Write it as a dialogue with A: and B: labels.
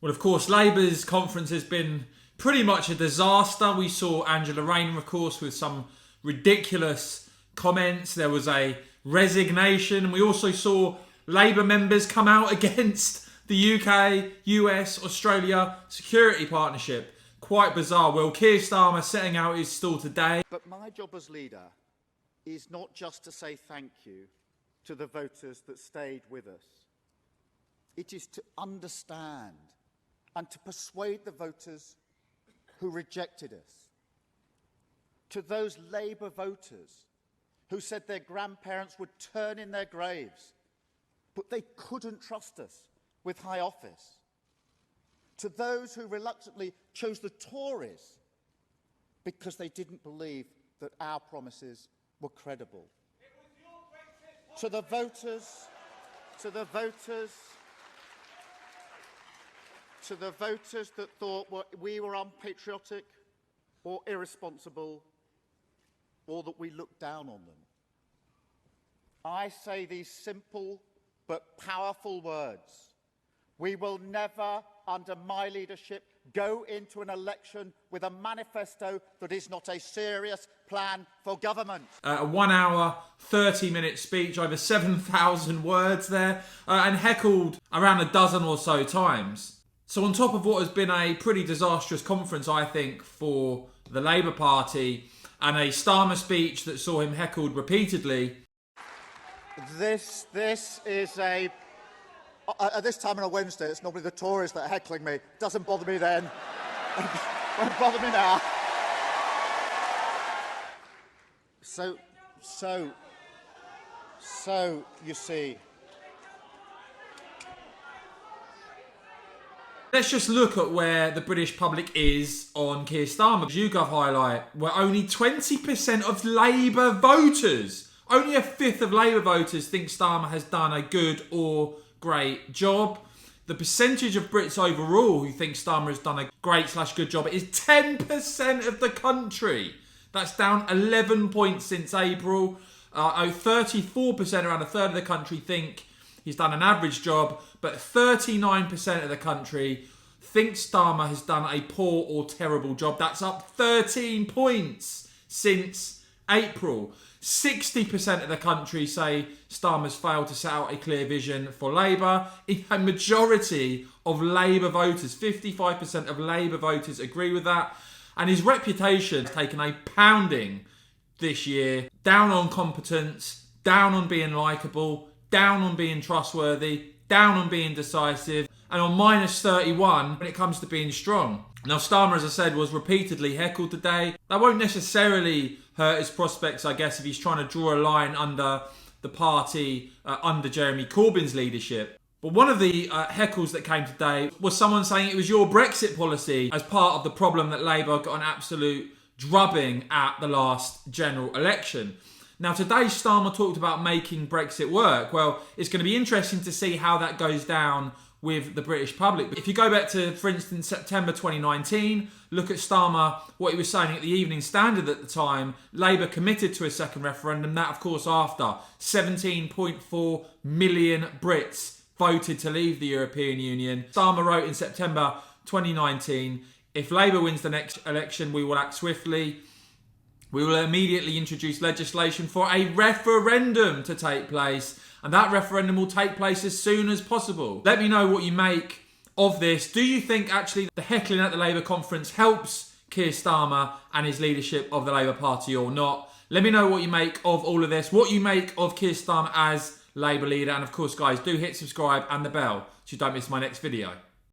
A: Well, of course, Labour's conference has been pretty much a disaster. We saw Angela Rayner, of course, with some ridiculous comments. There was a resignation. We also saw Labour members come out against the UK, US, Australia security partnership. Quite bizarre. Well, Keir Starmer setting out his stall today.
B: But my job as leader is not just to say thank you to the voters that stayed with us. It is to understand and to persuade the voters who rejected us. To those Labour voters who said their grandparents would turn in their graves, but they couldn't trust us with high office. To those who reluctantly chose the Tories because they didn't believe that our promises were credible. To the voters that thought we were unpatriotic or irresponsible, or that we looked down on them. I say these simple but powerful words. We will never, under my leadership, go into an election with a manifesto that is not a serious plan for government.
A: A 1 hour, 30-minute speech, over 7,000 words there, and heckled around a dozen or so times. So on top of what has been a pretty disastrous conference, I think, for the Labour Party, and a Starmer speech that saw him heckled repeatedly.
B: This is a... At this time on a Wednesday, it's normally the Tories that are heckling me. Doesn't bother me then. Won't bother me now. So, you see...
A: Let's just look at where the British public is on Keir Starmer. YouGov highlight, where only 20% of Labour voters, only a fifth of Labour voters think Starmer has done a good or great job. The percentage of Brits overall who think Starmer has done a great/good job is 10% of the country. That's down 11 points since April. 34%, around a third of the country, think he's done an average job, but 39% of the country thinks Starmer has done a poor or terrible job. That's up 13 points since April. 60% of the country say Starmer's failed to set out a clear vision for Labour. A majority of Labour voters, 55% of Labour voters agree with that. And his reputation has taken a pounding this year. Down on competence, down on being likeable, down on being trustworthy, down on being decisive, and on -31 when it comes to being strong. Now, Starmer, as I said, was repeatedly heckled today. That won't necessarily hurt his prospects, I guess, if he's trying to draw a line under the party, under Jeremy Corbyn's leadership. But one of the heckles that came today was someone saying it was your Brexit policy as part of the problem that Labour got an absolute drubbing at the last general election. Now, today Starmer talked about making Brexit work. Well, it's going to be interesting to see how that goes down with the British public. But if you go back to, for instance, September 2019, look at Starmer, what he was saying at the Evening Standard at the time. Labour committed to a second referendum. That, of course, after 17.4 million Brits voted to leave the European Union. Starmer wrote in September 2019, if Labour wins the next election, we will act swiftly. We will immediately introduce legislation for a referendum to take place, and that referendum will take place as soon as possible. Let me know what you make of this. Do you think actually the heckling at the Labour conference helps Keir Starmer and his leadership of the Labour Party or not? Let me know what you make of all of this, what you make of Keir Starmer as Labour leader, and of course, guys, do hit subscribe and the bell so you don't miss my next video.